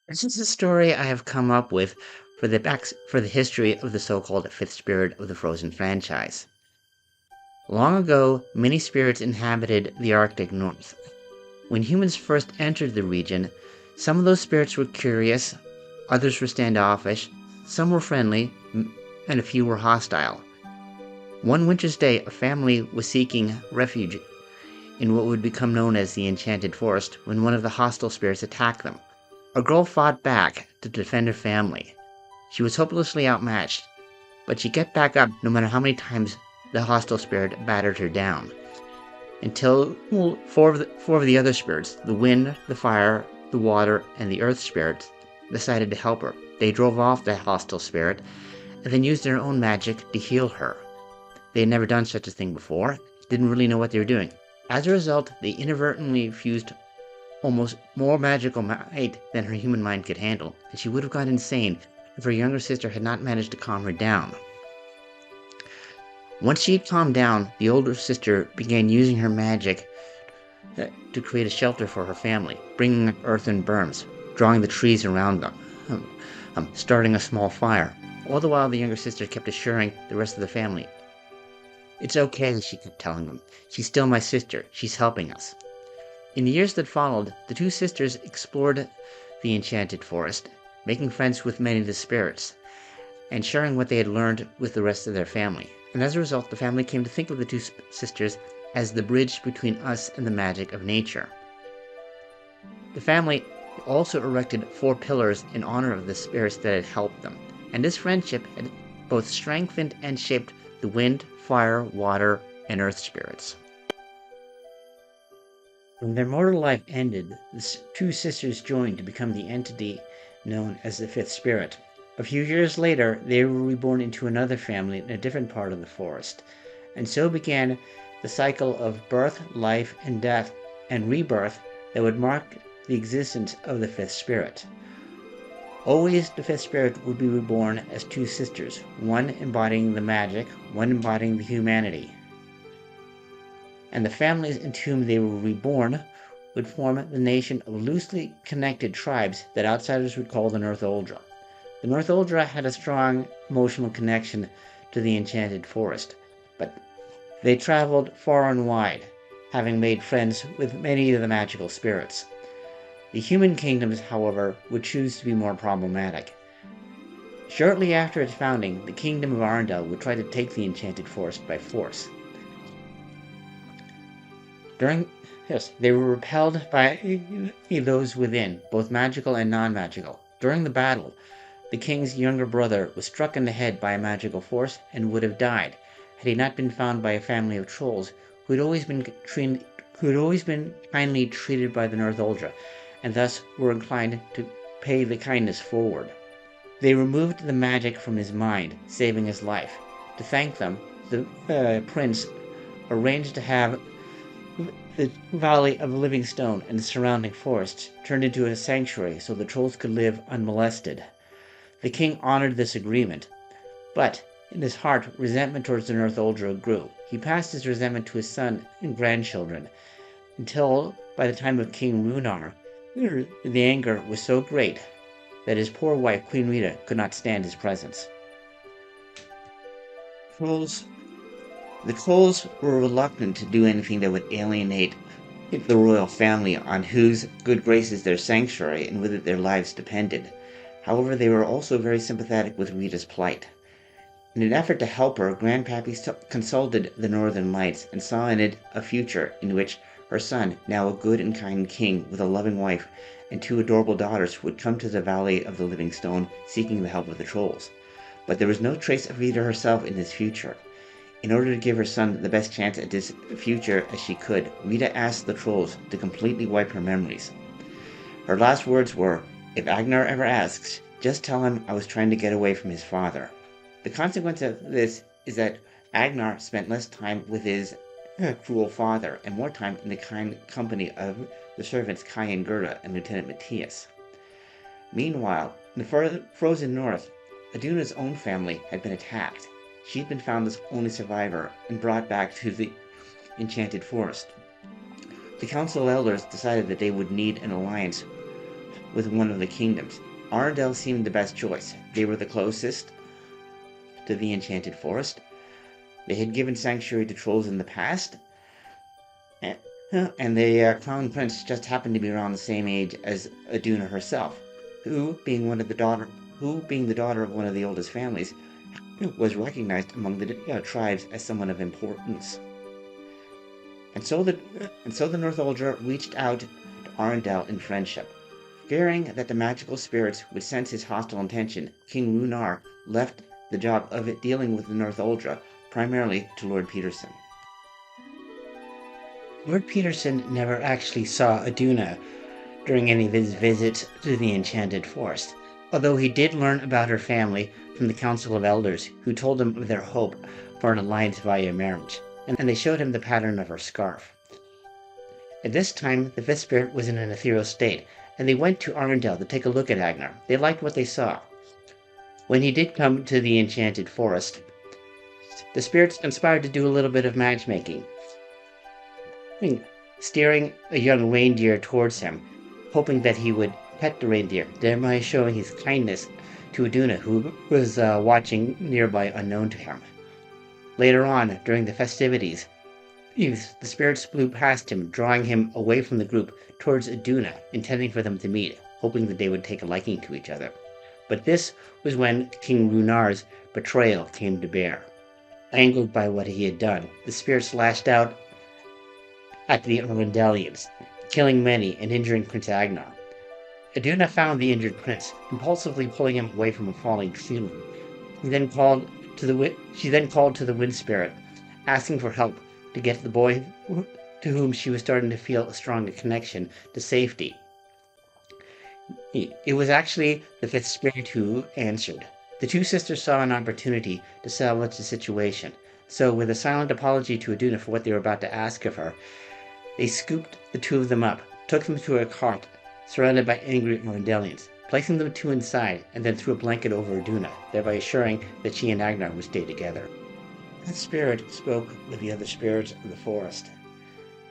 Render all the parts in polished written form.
This is a story I have come up with for the history of the so-called fifth spirit of the Frozen franchise. Long ago, many spirits inhabited the Arctic North. When humans first entered the region, some of those spirits were curious, others were standoffish, some were friendly, and a few were hostile. One winter's day, a family was seeking refuge in what would become known as the Enchanted Forest when one of the hostile spirits attacked them. A girl fought back to defend her family. She was hopelessly outmatched, but she kept back up no matter how many times the hostile spirit battered her down. Until four of the other spirits, the wind, the fire, the water, and the earth spirits, decided to help her. They drove off the hostile spirit, and then used their own magic to heal her. They had never done such a thing before, didn't really know what they were doing. As a result, they inadvertently fused almost more magical might than her human mind could handle, and she would have gone insane if her younger sister had not managed to calm her down. Once she had calmed down, the older sister began using her magic to create a shelter for her family, bringing up earthen berms, drawing the trees around them, starting a small fire. All the while, the younger sister kept assuring the rest of the family, "It's okay," she kept telling them. "She's still my sister. She's helping us." In the years that followed, the two sisters explored the Enchanted Forest, making friends with many of the spirits, and sharing what they had learned with the rest of their family. And as a result, the family came to think of the two sisters as the bridge between us and the magic of nature. The family also erected 4 pillars in honor of the spirits that had helped them, and this friendship had both strengthened and shaped the wind, fire, water, and earth spirits. When their mortal life ended, the two sisters joined to become the entity known as the Fifth Spirit. A few years later, they were reborn into another family in a different part of the forest, and so began the cycle of birth, life, and death, and rebirth that would mark the existence of the Fifth Spirit. Always, the Fifth Spirit would be reborn as two sisters, one embodying the magic, one embodying the humanity. And the families into whom they were reborn would form the nation of loosely connected tribes that outsiders would call the Northuldra. The Northuldra had a strong emotional connection to the Enchanted Forest, but they traveled far and wide, having made friends with many of the magical spirits. The human kingdoms, however, would choose to be more problematic. Shortly after its founding, the Kingdom of Arendelle would try to take the Enchanted Forest by force. They were repelled by those within, both magical and non-magical. During the battle, the king's younger brother was struck in the head by a magical force and would have died, had he not been found by a family of trolls who had always been kindly treated by the Northuldra, and thus were inclined to pay the kindness forward. They removed the magic from his mind, saving his life. To thank them, the prince arranged to have the Valley of the Living Stone and the surrounding forests turned into a sanctuary so the trolls could live unmolested. The king honored this agreement, but in his heart, resentment towards the Northuldra grew. He passed his resentment to his son and grandchildren, until, by the time of King Runar, the anger was so great that his poor wife, Queen Rita, could not stand his presence. The trolls were reluctant to do anything that would alienate the royal family on whose good graces their sanctuary and with it their lives depended. However, they were also very sympathetic with Rita's plight. In an effort to help her, Grandpappy consulted the Northern Lights and saw in it a future in which her son, now a good and kind king with a loving wife and 2 adorable daughters, would come to the Valley of the Living Stone seeking the help of the trolls. But there was no trace of Rita herself in this future. In order to give her son the best chance at this future as she could, Rita asked the trolls to completely wipe her memories. Her last words were, "If Agnar ever asks, just tell him I was trying to get away from his father." The consequence of this is that Agnar spent less time with his cruel father and more time in the kind company of the servants Kai and Gerda and Lieutenant Matthias. Meanwhile, in the frozen north, Aduna's own family had been attacked. She had been found the only survivor and brought back to the Enchanted Forest. The Council of Elders decided that they would need an alliance with one of the kingdoms. Arundel seemed the best choice. They were the closest to the Enchanted Forest. They had given sanctuary to trolls in the past, and the Crown Prince just happened to be around the same age as Aduna herself, who, being the daughter of one of the oldest families, was recognized among the tribes as someone of importance. And so the Northuldra reached out to Arundel in friendship. Fearing that the magical spirits would sense his hostile intention, King Runar left the job of dealing with the Northuldra primarily to Lord Peterson. Lord Peterson never actually saw Aduna during any of his visits to the Enchanted Forest, although he did learn about her family from the Council of Elders, who told him of their hope for an alliance via marriage, and they showed him the pattern of her scarf. At this time, the Fifth Spirit was in an ethereal state, and they went to Arundel to take a look at Agnar. They liked what they saw. When he did come to the Enchanted Forest, the spirits conspired to do a little bit of matchmaking, steering a young reindeer towards him, hoping that he would pet the reindeer, thereby showing his kindness to Aduna, who was watching nearby unknown to him. Later on, during the festivities, the spirits flew past him, drawing him away from the group towards Aduna, intending for them to meet, hoping that they would take a liking to each other. But this was when King Runar's betrayal came to bear. Angered by what he had done, the spirits lashed out at the Arundelians, killing many and injuring Prince Agnar. Aduna found the injured prince, impulsively pulling him away from a falling ceiling. She then called to the wind spirit, asking for help to get the boy to whom she was starting to feel a stronger connection to safety. It was actually the Fifth Spirit who answered. The two sisters saw an opportunity to salvage the situation, so with a silent apology to Aduna for what they were about to ask of her, they scooped the two of them up, took them to a cart surrounded by angry Arundelians, placing them two inside, and then threw a blanket over Aduna, thereby assuring that she and Agnar would stay together. That spirit spoke with the other spirits of the forest,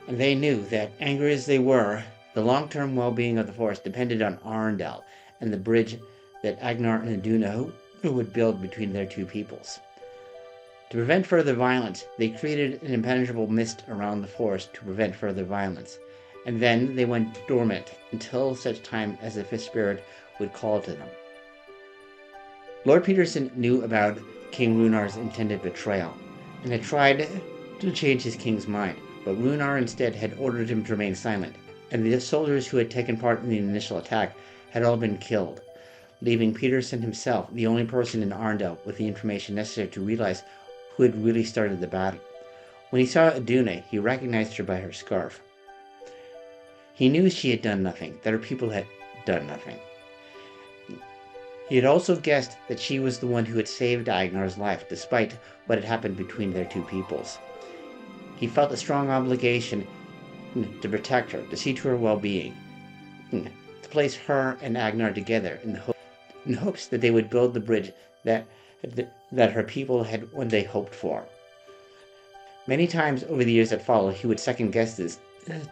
and they knew that, angry as they were, the long-term well-being of the forest depended on Arundel and the bridge that Agnar and Aduna would build between their two peoples. To prevent further violence, they created an impenetrable mist around the forest to prevent further violence, and then they went dormant until such time as the Fifth Spirit would call to them. Lord Peterson knew about King Runar's intended betrayal, and had tried to change his king's mind, but Runar instead had ordered him to remain silent, and the soldiers who had taken part in the initial attack had all been killed, leaving Peterson himself the only person in Arundel with the information necessary to realize who had really started the battle. When he saw Aduna, he recognized her by her scarf. He knew she had done nothing, that her people had done nothing. He had also guessed that she was the one who had saved Agnar's life, despite what had happened between their two peoples. He felt a strong obligation to protect her, to see to her well-being, to place her and Agnar together in hopes that they would build the bridge that her people had one day hoped for. Many times over the years that followed, he would second-guess this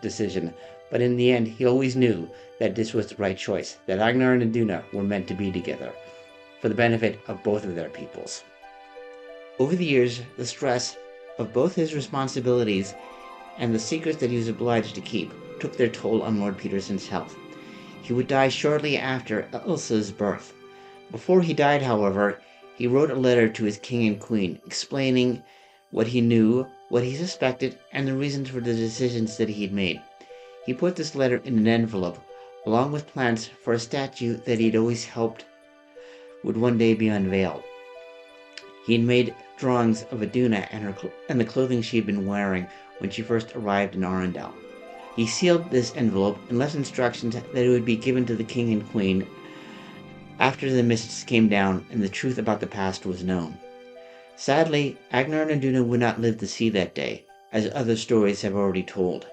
decision, but in the end, he always knew that this was the right choice, that Agnar and Aduna were meant to be together, for the benefit of both of their peoples. Over the years, the stress of both his responsibilities and the secrets that he was obliged to keep took their toll on Lord Peterson's health. He would die shortly after Elsa's birth. Before he died, however, he wrote a letter to his king and queen, explaining what he knew, what he suspected, and the reasons for the decisions that he had made. He put this letter in an envelope, along with plans for a statue that he'd always hoped would one day be unveiled. He had made drawings of Aduna and the clothing she had been wearing when she first arrived in Arundel. He sealed this envelope and left instructions that it would be given to the king and queen after the mists came down and the truth about the past was known. Sadly, Agnar and Aduna would not live to see that day, as other stories have already told.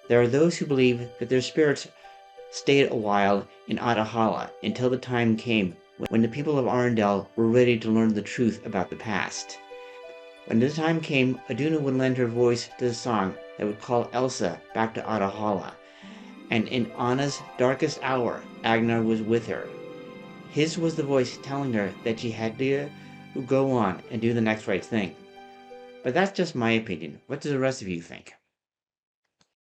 There are those who believe that their spirits stayed a while in Adahala until the time came when the people of Arundel were ready to learn the truth about the past. When the time came, Aduna would lend her voice to the song that would call Elsa back to Adahala, and in Anna's darkest hour, Agnar was with her. His was the voice telling her that she had to go on and do the next right thing. But that's just my opinion. What do the rest of you think?